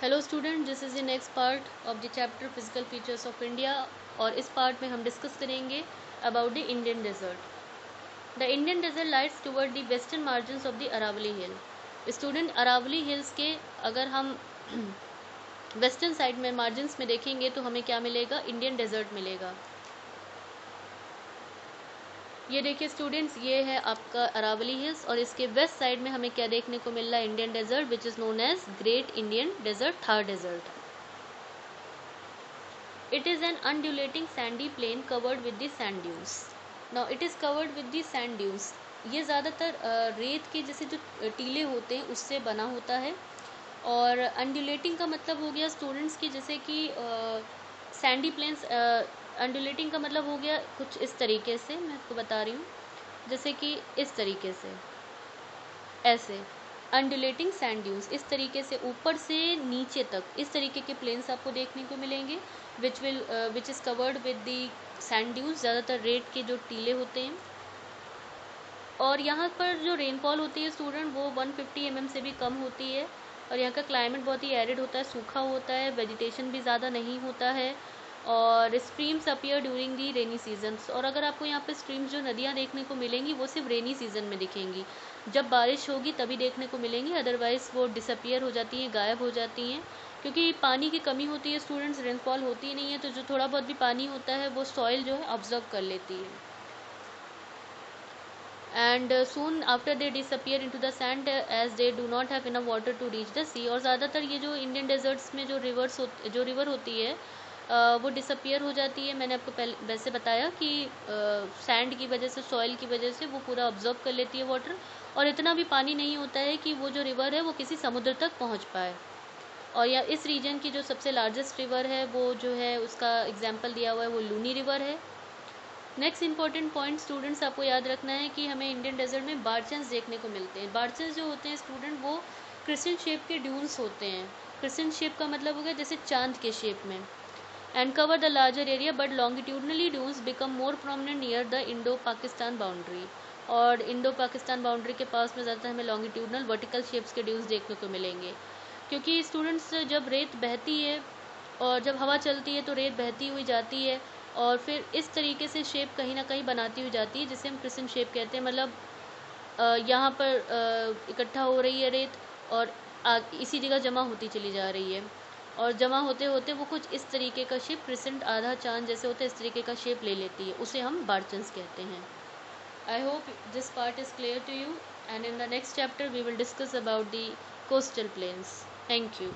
Hello student, this is the next part of the chapter physical features of India. और इस part में हम discuss करेंगे about the Indian desert. The Indian desert lies toward the western margins of the Aravalli hill. Student, Aravalli hills के अगर हम western side में margins में देखेंगे तो हमें क्या मिलेगा? इंडियन डेजर्ट मिलेगा। ये देखिए स्टूडेंट्स, ये है आपका अरावली हिल्स और इसके वेस्ट साइड में हमें क्या देखने को मिल रहा है? Indian desert, which is known as great Indian desert, Thar desert. It is an undulating sandy plain covered with the sand dunes. Now it is covered with the sand dunes. ये ज़्यादातर रेत के जैसे जो टीले होते हैं उससे बना होता है। और अंडुलेटिंग का मतलब हो गया स्टूडेंट्स की जैसे कि सैंडी प्लेन्स। अंडुलेटिंग का मतलब हो गया कुछ इस तरीके से, मैं आपको बता रही हूँ, जैसे कि इस तरीके से, ऐसे अंडुलेटिंग सैंड ड्यून्स, इस तरीके से ऊपर से नीचे तक इस तरीके के प्लेन्स आपको देखने को मिलेंगे, which is covered with the sand dunes, ज़्यादातर रेत के जो टीले होते हैं। और यहाँ पर जो रेनफॉल होती है स्टूडेंट वो 150 mm से भी कम होती है। और यहाँ का क्लाइमेट बहुत ही एरिड होता है, सूखा होता है, वेजिटेशन भी ज़्यादा नहीं होता है। और streams appear during the rainy seasons. और अगर आपको यहाँ पे स्ट्रीम्स जो नदियाँ देखने को मिलेंगी वो सिर्फ रेनी सीजन में दिखेंगी, जब बारिश होगी तभी देखने को मिलेंगी, अदरवाइज़ वो डिसअपियर हो जाती हैं, गायब हो जाती हैं, क्योंकि पानी की कमी होती है स्टूडेंट्स, रेनफॉल होती नहीं है, तो जो थोड़ा बहुत भी पानी होता है वो सॉइल जो है ऑब्जर्व कर लेती है। And soon after they disappear into the sand as they do not have enough water to reach the sea। और ज़्यादातर ये जो इंडियन डेजर्ट्स में जो रिवर होती है वो डिसअपियर हो जाती है। मैंने आपको पहले वैसे बताया कि सैंड की वजह से, सॉइल की वजह से वो पूरा ऑब्जर्व कर लेती है वाटर, और इतना भी पानी नहीं होता है कि वो जो रिवर है वो किसी समुद्र तक पहुंच पाए। और या इस रीजन की जो सबसे लार्जेस्ट रिवर है वो जो है उसका एग्जाम्पल दिया हुआ है, वो लूनी रिवर है। नेक्स्ट इंपॉर्टेंट पॉइंट स्टूडेंट्स आपको याद रखना है कि हमें इंडियन डेजर्ट में बार्चन्स देखने को मिलते हैं। बार्चन्स जो होते हैं स्टूडेंट वो क्रिस्टल शेप के ड्यून्स होते हैं। क्रिस्टल शेप का मतलब हो गया जैसे चांद के शेप में। And cover the larger area but longitudinally dunes become more prominent near the Indo Pakistan boundary. और इंडो पाकिस्तान बाउंड्री के पास में ज़्यादातर हमें लॉन्गिट्यूडनल वर्टिकल शेप्स के ड्यून्स देखने को मिलेंगे, क्योंकि स्टूडेंट्स जब रेत बहती है और जब हवा चलती है तो रेत बहती हुई जाती है और फिर इस तरीके से शेप कहीं ना कहीं बनाती हुई जाती है, जिसे हम क्रिस्टल शेप कहते हैं। मतलब यहाँ पर इकट्ठा हो रही है रेत और इसी जगह जमा होती चली जा रही है, और जमा होते होते वो कुछ इस तरीके का शेप, क्रिसेंट आधा चांद जैसे होता है, इस तरीके का शेप ले लेती है, उसे हम बार्चन्स कहते हैं। I hope this part is clear to you, and in the next chapter we will discuss about the coastal plains. Thank you.